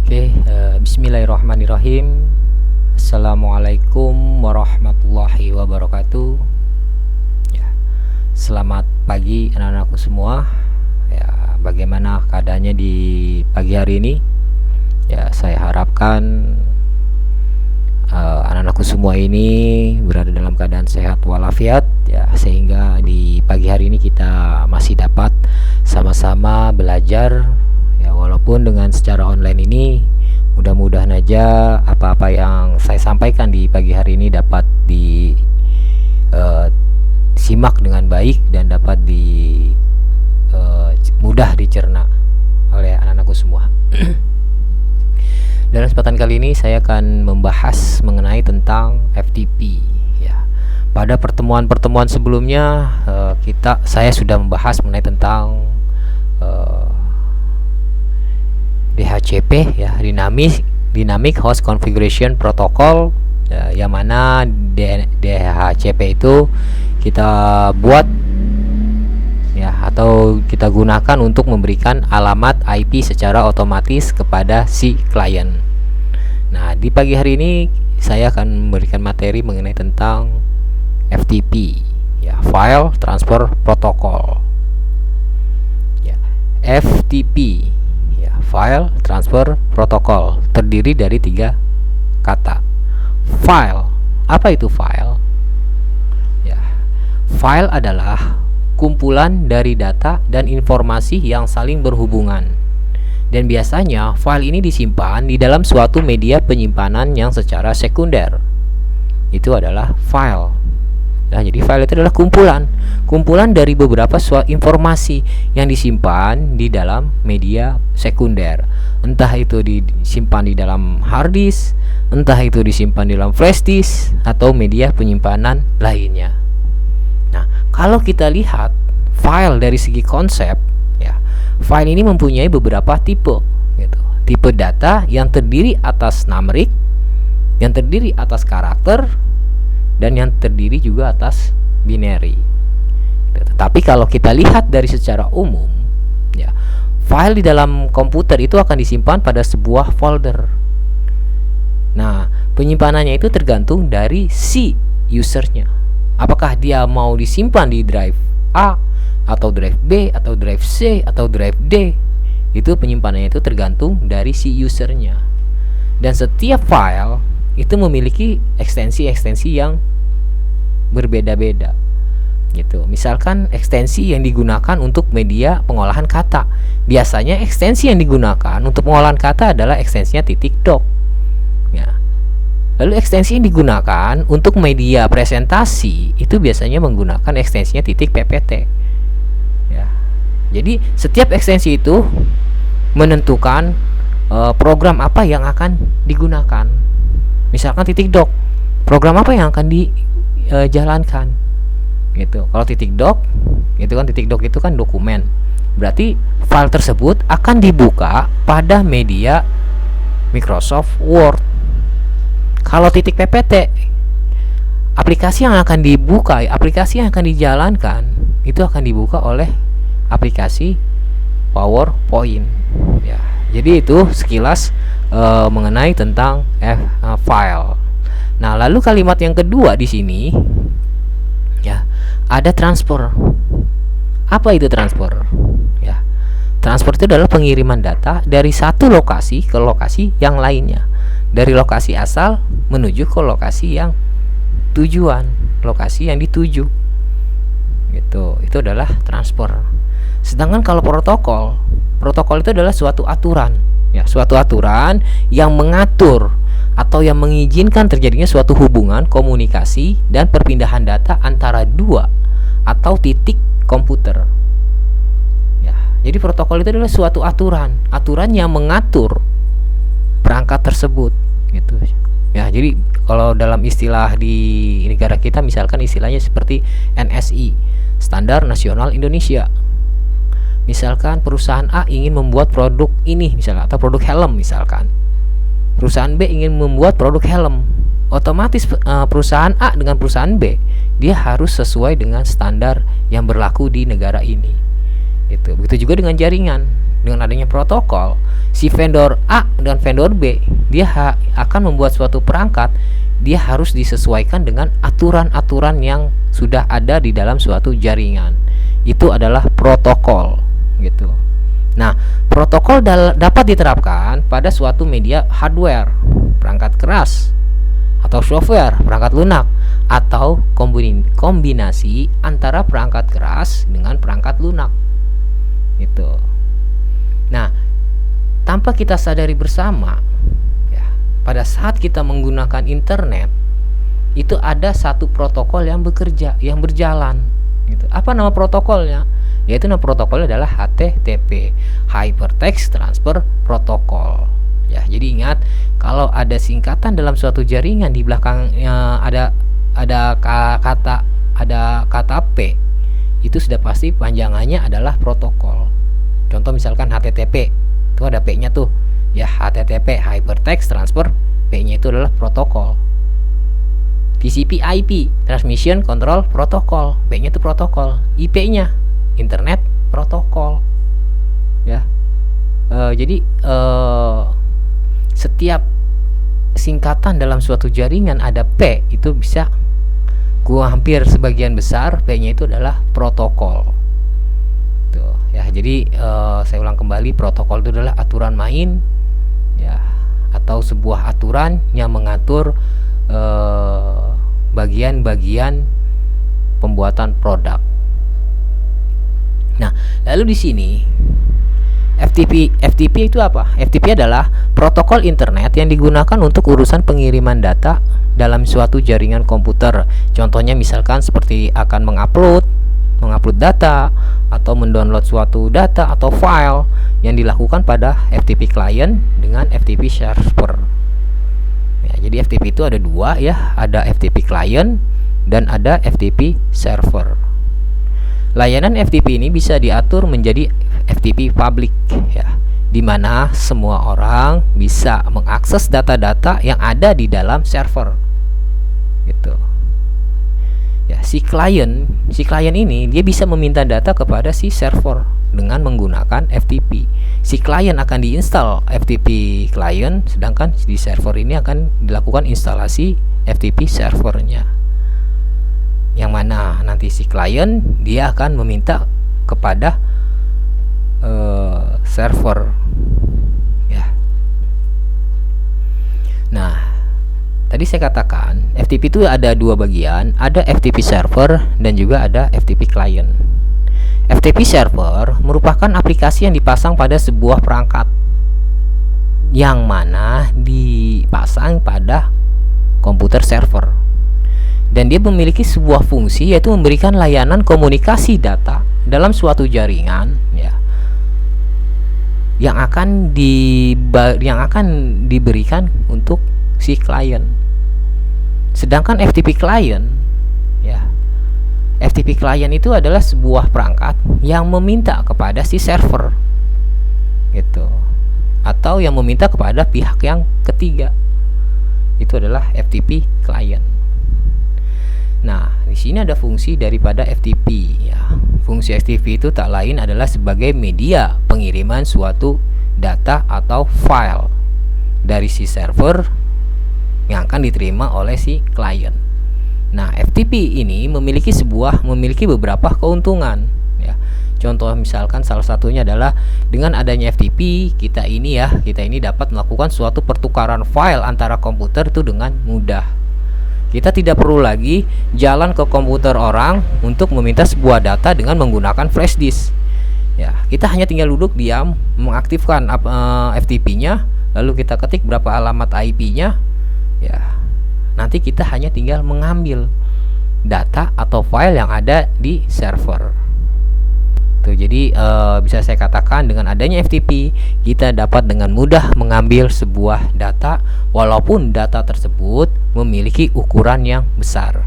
Bismillahirrahmanirrahim. Assalamualaikum warahmatullahi wabarakatuh. Ya, selamat pagi anak-anakku semua. Ya, bagaimana keadaannya di pagi hari ini? Ya, saya harapkan anak-anakku semua ini berada dalam keadaan sehat walafiat, ya, sehingga di pagi hari ini kita masih dapat sama-sama belajar, ya, walaupun dengan secara online ini. Mudah-mudahan aja apa-apa yang saya sampaikan di pagi hari ini dapat disimak dengan baik dan dapat mudah dicerna oleh anak-anakku semua. Dalam kesempatan kali ini saya akan membahas mengenai tentang FTP. Ya, pada pertemuan-pertemuan sebelumnya saya sudah membahas mengenai tentang DHCP, ya, Dynamic Host Configuration Protocol, ya, yang mana DHCP itu kita buat, ya, atau kita gunakan untuk memberikan alamat IP secara otomatis kepada si klien. Nah, di pagi hari ini saya akan memberikan materi mengenai tentang FTP, ya, File Transfer Protocol. Ya, FTP, File Transfer Protocol, terdiri dari 3 kata. File, apa itu file? Ya, file adalah kumpulan dari data dan informasi yang saling berhubungan. Dan biasanya file ini disimpan di dalam suatu media penyimpanan yang secara sekunder. Itu adalah file. Nah, jadi file itu adalah kumpulan dari beberapa informasi yang disimpan di dalam media sekunder. Entah itu disimpan di dalam hard disk, entah itu disimpan di dalam flash disk, atau media penyimpanan lainnya. Nah, kalau kita lihat file dari segi konsep, ya, file ini mempunyai beberapa tipe, gitu. Tipe data yang terdiri atas numerik, yang terdiri atas karakter, dan yang terdiri juga atas binary. Tetapi kalau kita lihat dari secara umum, ya, file di dalam komputer itu akan disimpan pada sebuah folder. Nah, penyimpanannya itu tergantung dari si usernya. Apakah dia mau disimpan di drive A, atau drive B, atau drive C, atau drive D. Itu penyimpanannya itu tergantung dari si usernya. Dan setiap file itu memiliki ekstensi-ekstensi yang berbeda-beda, gitu. Misalkan ekstensi yang digunakan untuk media pengolahan kata. Biasanya ekstensi yang digunakan untuk pengolahan kata adalah ekstensinya .doc, ya. Lalu ekstensi yang digunakan untuk media presentasi itu biasanya menggunakan ekstensinya .ppt, ya. Jadi setiap ekstensi itu menentukan program apa yang akan digunakan. Misalkan .doc, program apa yang akan dijalankan, gitu. Kalau .doc itu kan .doc itu kan dokumen. Berarti file tersebut akan dibuka pada media Microsoft Word. Kalau .ppt, aplikasi yang akan dibuka, aplikasi yang akan dijalankan itu akan dibuka oleh aplikasi PowerPoint, ya. Jadi itu sekilas mengenai tentang file. Nah, lalu kalimat yang kedua di sini, ya, ada transfer. Apa itu transfer? Ya, transfer itu adalah pengiriman data dari satu lokasi ke lokasi yang lainnya, dari lokasi asal menuju ke lokasi yang tujuan, lokasi yang dituju, gitu. Itu adalah transfer. Sedangkan kalau protokol itu adalah suatu aturan, ya, suatu aturan yang mengatur atau yang mengizinkan terjadinya suatu hubungan, komunikasi, dan perpindahan data antara dua atau titik komputer, ya. Jadi protokol itu adalah suatu aturan yang mengatur perangkat tersebut, gitu, ya. Jadi kalau dalam istilah di negara kita, misalkan istilahnya seperti NSI, Standar Nasional Indonesia. Misalkan perusahaan A ingin membuat produk ini, misalkan, atau produk helm misalkan. Perusahaan B ingin membuat produk helm, otomatis perusahaan A dengan perusahaan B dia harus sesuai dengan standar yang berlaku di negara ini. Begitu juga dengan jaringan. Dengan adanya protokol, si vendor A dan vendor B, dia akan membuat suatu perangkat, dia harus disesuaikan dengan aturan-aturan yang sudah ada di dalam suatu jaringan. Itu adalah protokol gitu. Nah, protokol dapat diterapkan pada suatu media hardware, perangkat keras, atau software, perangkat lunak, atau kombinasi antara perangkat keras dengan perangkat lunak gitu. Nah, tanpa kita sadari bersama ya, pada saat kita menggunakan internet itu ada satu protokol yang berjalan gitu. Apa nama protokolnya? Yaitu nama protokolnya adalah HTTP, Hypertext Transfer Protocol. Ya, jadi ingat, kalau ada singkatan dalam suatu jaringan di belakangnya ada kata P, itu sudah pasti panjangannya adalah protokol. Contoh misalkan HTTP, itu ada P-nya tuh. Ya, HTTP, Hypertext Transfer, P-nya itu adalah protokol. TCP/IP, Transmission Control Protocol, P-nya itu protokol. IP-nya Internet Protokol. Ya, jadi setiap singkatan dalam suatu jaringan ada P, itu bisa hampir sebagian besar P-nya itu adalah protokol. Tuh, ya, jadi saya ulang kembali, protokol itu adalah aturan main ya, atau sebuah aturan yang mengatur bagian-bagian pembuatan produk. Nah, lalu di sini FTP itu apa? FTP adalah protokol internet yang digunakan untuk urusan pengiriman data dalam suatu jaringan komputer. Contohnya misalkan seperti akan mengupload data atau mendownload suatu data atau file yang dilakukan pada FTP client dengan FTP server. Ya, jadi FTP itu ada dua ya, ada FTP client dan ada FTP server. Layanan FTP ini bisa diatur menjadi FTP public ya, di mana semua orang bisa mengakses data-data yang ada di dalam server gitu. Ya, si klien ini dia bisa meminta data kepada si server dengan menggunakan FTP. Si klien akan diinstal FTP client, sedangkan di server ini akan dilakukan instalasi FTP servernya. Yang mana nanti si klien dia akan meminta kepada server ya. Nah, tadi saya katakan FTP itu ada dua bagian, ada FTP server dan juga ada FTP client. FTP server merupakan aplikasi yang dipasang pada sebuah perangkat yang mana dipasang pada komputer server. Dan dia memiliki sebuah fungsi, yaitu memberikan layanan komunikasi data dalam suatu jaringan ya, yang akan diberikan untuk si klien. Sedangkan FTP client ya, FTP client itu adalah sebuah perangkat yang meminta kepada si server gitu, atau yang meminta kepada pihak yang ketiga. Itu adalah FTP client. Nah, di sini ada fungsi daripada FTP ya. Fungsi FTP itu tak lain adalah sebagai media pengiriman suatu data atau file dari si server yang akan diterima oleh si klien. Nah, FTP ini memiliki beberapa keuntungan ya. Contoh misalkan salah satunya adalah dengan adanya FTP kita ini dapat melakukan suatu pertukaran file antara komputer itu dengan mudah. Kita tidak perlu lagi jalan ke komputer orang untuk meminta sebuah data dengan menggunakan flash disk. Ya, kita hanya tinggal duduk diam, mengaktifkan FTP-nya, lalu kita ketik berapa alamat IP-nya. Ya, nanti kita hanya tinggal mengambil data atau file yang ada di server. Tuh, jadi bisa saya katakan dengan adanya FTP kita dapat dengan mudah mengambil sebuah data walaupun data tersebut memiliki ukuran yang besar.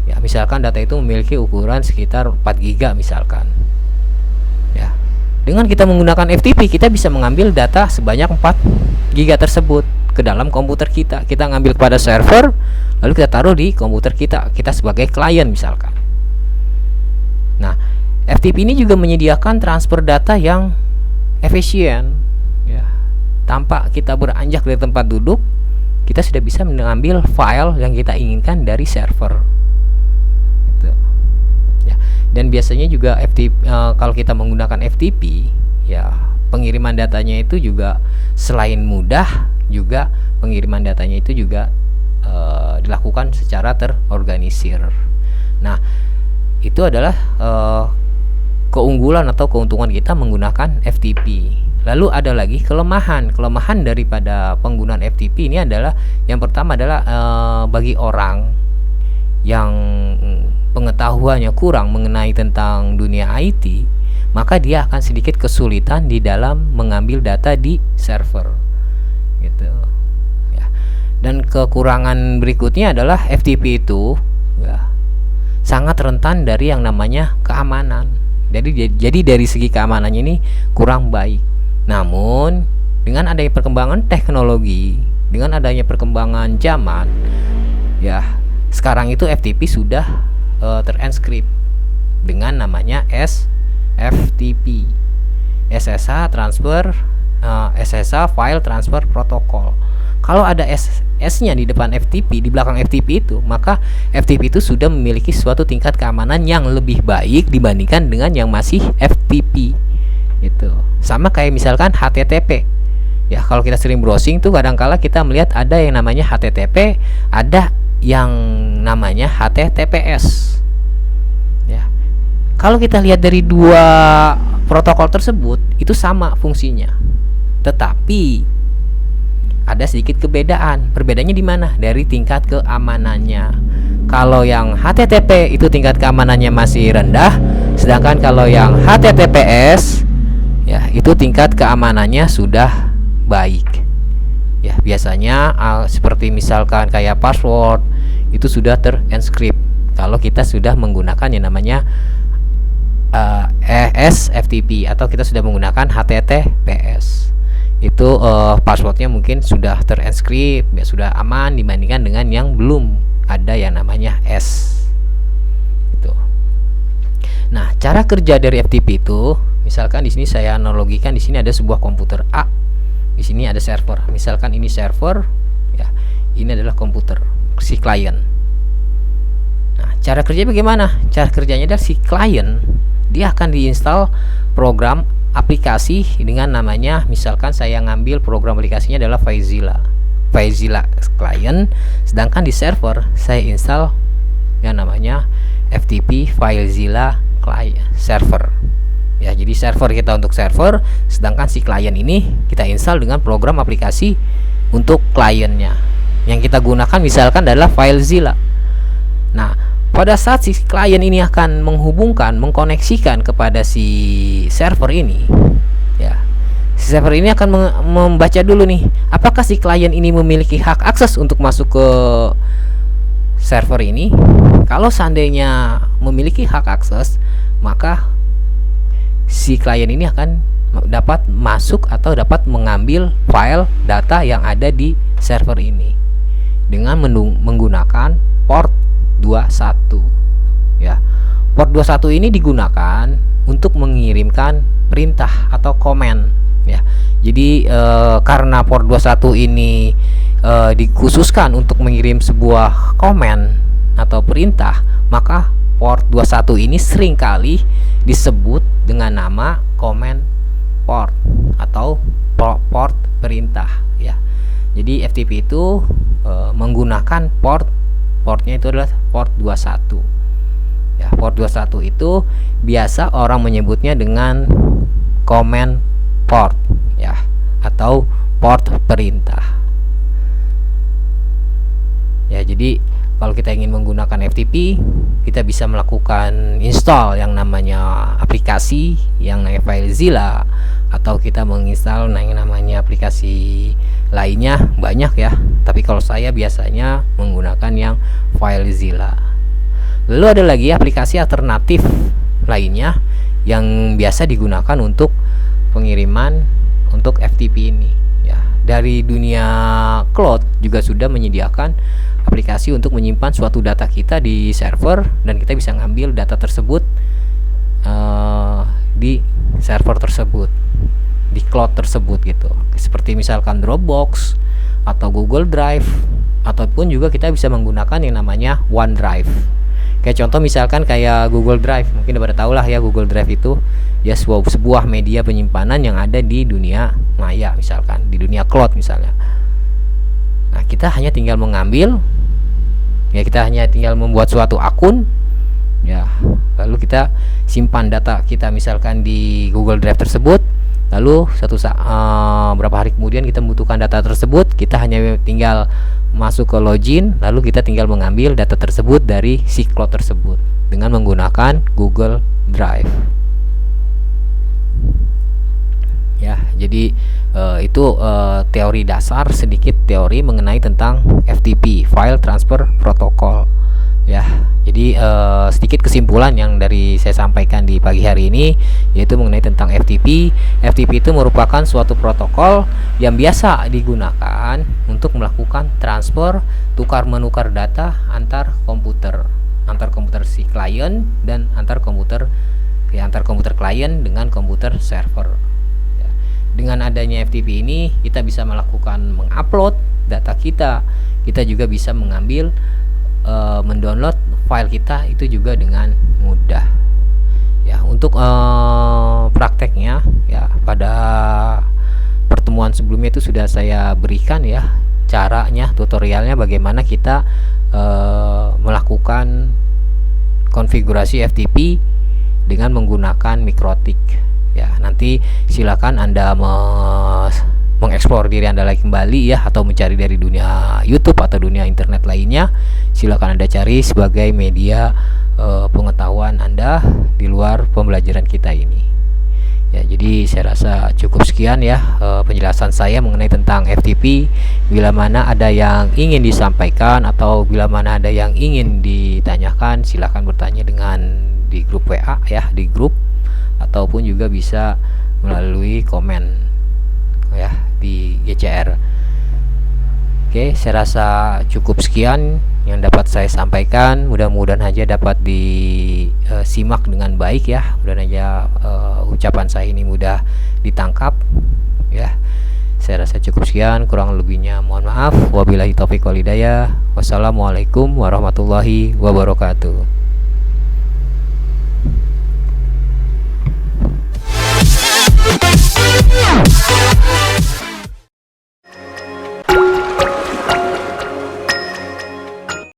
Ya, misalkan data itu memiliki ukuran sekitar 4 GB misalkan. Ya. Dengan kita menggunakan FTP kita bisa mengambil data sebanyak 4 GB tersebut ke dalam komputer kita. Kita ngambil kepada server lalu kita taruh di komputer kita sebagai klien misalkan. Nah, FTP ini juga menyediakan transfer data yang efisien ya. tanpa kita beranjak dari tempat duduk, kita sudah bisa mengambil file yang kita inginkan dari server. Gitu. Ya. Dan biasanya juga kalau kita menggunakan FTP, ya pengiriman datanya itu juga selain mudah, juga pengiriman datanya itu juga dilakukan secara terorganisir. Nah, itu adalah keunggulan atau keuntungan kita menggunakan FTP. Lalu ada lagi kelemahan daripada penggunaan FTP ini adalah, yang pertama adalah bagi orang yang pengetahuannya kurang mengenai tentang dunia IT, maka dia akan sedikit kesulitan di dalam mengambil data di server, gitu ya. Dan kekurangan berikutnya adalah FTP itu ya, sangat rentan dari yang namanya keamanan. Jadi dari segi keamanannya ini kurang baik. Namun dengan adanya perkembangan teknologi, dengan adanya perkembangan zaman, ya sekarang itu FTP sudah terenkrip dengan namanya SFTP, SSH File Transfer Protocol. Kalau ada S-nya di depan FTP, di belakang FTP itu, maka FTP itu sudah memiliki suatu tingkat keamanan yang lebih baik dibandingkan dengan yang masih FTP. Itu sama kayak misalkan HTTP. Ya, kalau kita sering browsing tuh kadangkala kita melihat ada yang namanya HTTP, ada yang namanya HTTPS. Ya. Kalau kita lihat dari dua protokol tersebut itu sama fungsinya. Tetapi ada sedikit kebedaan. Perbedaannya di mana? Dari tingkat keamanannya. Kalau yang HTTP itu tingkat keamanannya masih rendah, sedangkan kalau yang HTTPS ya itu tingkat keamanannya sudah baik. Ya, biasanya seperti misalkan kayak password itu sudah terenkrip kalau kita sudah menggunakan yang namanya SFTP atau kita sudah menggunakan HTTPS. Itu passwordnya mungkin sudah terenkrip, ya sudah aman dibandingkan dengan yang belum ada yang namanya S. Itu. Nah, cara kerja dari FTP itu, misalkan di sini saya analogikan, di sini ada sebuah komputer A, di sini ada server. Misalkan ini server, ya ini adalah komputer si klien. Nah, cara kerja bagaimana? Cara kerjanya adalah si klien dia akan diinstal program aplikasi dengan namanya, misalkan saya ngambil program aplikasinya adalah FileZilla client, sedangkan di server saya install yang namanya FTP FileZilla client server. Ya, jadi server kita untuk server, sedangkan si klien ini kita install dengan program aplikasi untuk kliennya. Yang kita gunakan misalkan adalah FileZilla. Nah, pada saat si klien ini akan mengkoneksikan kepada si server ini, ya, si server ini akan membaca dulu nih, apakah si klien ini memiliki hak akses untuk masuk ke server ini. Kalau seandainya memiliki hak akses, maka si klien ini akan dapat masuk atau dapat mengambil file data yang ada di server ini dengan menggunakan port 21. Ya, port 21 ini digunakan untuk mengirimkan perintah atau komen. Ya, jadi karena port 21 ini dikhususkan untuk mengirim sebuah komen atau perintah, maka port 21 ini seringkali disebut dengan nama comment port atau port perintah. Ya, jadi FTP itu menggunakan portnya itu adalah port 21. Ya, port 21 itu biasa orang menyebutnya dengan command port, ya, atau port perintah. Ya, jadi kalau kita ingin menggunakan FTP, kita bisa melakukan install yang namanya aplikasi yang namanya FileZilla, atau kita menginstal yang namanya aplikasi lainnya, banyak ya. Tapi kalau saya biasanya menggunakan yang FileZilla. Lalu ada lagi aplikasi alternatif lainnya yang biasa digunakan untuk pengiriman untuk FTP ini. Ya, dari dunia cloud juga sudah menyediakan aplikasi untuk menyimpan suatu data kita di server, dan kita bisa ngambil data tersebut di server tersebut. di cloud tersebut gitu, seperti misalkan Dropbox atau Google Drive, ataupun juga kita bisa menggunakan yang namanya OneDrive. Kayak contoh misalkan kayak Google Drive, mungkin udah pada tahu lah ya, Google Drive itu ya sebuah media penyimpanan yang ada di dunia maya, misalkan di dunia cloud misalnya. Nah, kita hanya tinggal mengambil, ya kita hanya tinggal membuat suatu akun, ya lalu kita simpan data kita misalkan di Google Drive tersebut. Lalu berapa hari kemudian kita membutuhkan data tersebut, kita hanya tinggal masuk ke login, lalu kita tinggal mengambil data tersebut dari si cloud tersebut dengan menggunakan Google Drive. Ya, jadi itu teori dasar, sedikit teori mengenai tentang FTP, File Transfer Protocol. Ya, jadi sedikit kesimpulan yang dari saya sampaikan di pagi hari ini, yaitu mengenai tentang FTP. FTP itu merupakan suatu protokol yang biasa digunakan untuk melakukan transfer, tukar menukar data antar komputer si klien dan antar komputer klien dengan komputer server. Dengan adanya FTP ini, kita bisa melakukan mengupload data kita juga bisa mengambil mendownload file kita itu juga dengan mudah. Ya, untuk prakteknya ya pada pertemuan sebelumnya itu sudah saya berikan ya caranya, tutorialnya bagaimana kita melakukan konfigurasi FTP dengan menggunakan MikroTik. Ya, nanti silakan Anda mengeksplor diri Anda lagi kembali ya, atau mencari dari dunia YouTube atau dunia internet lainnya. Silakan Anda cari sebagai media pengetahuan Anda di luar pembelajaran kita ini. Ya, jadi saya rasa cukup sekian ya penjelasan saya mengenai tentang FTP. Bila mana ada yang ingin disampaikan atau bila mana ada yang ingin ditanyakan, silakan bertanya di grup WA ya, di grup, ataupun juga bisa melalui komen ya di GCR. Oke, saya rasa cukup sekian yang dapat saya sampaikan. Mudah-mudahan aja dapat disimak dengan baik ya. Mudah-mudahan aja ucapan saya ini mudah ditangkap ya. Saya rasa cukup sekian, kurang lebihnya mohon maaf. Wabillahi taufiq wal hidayah. Wassalamualaikum warahmatullahi wabarakatuh. Yeah.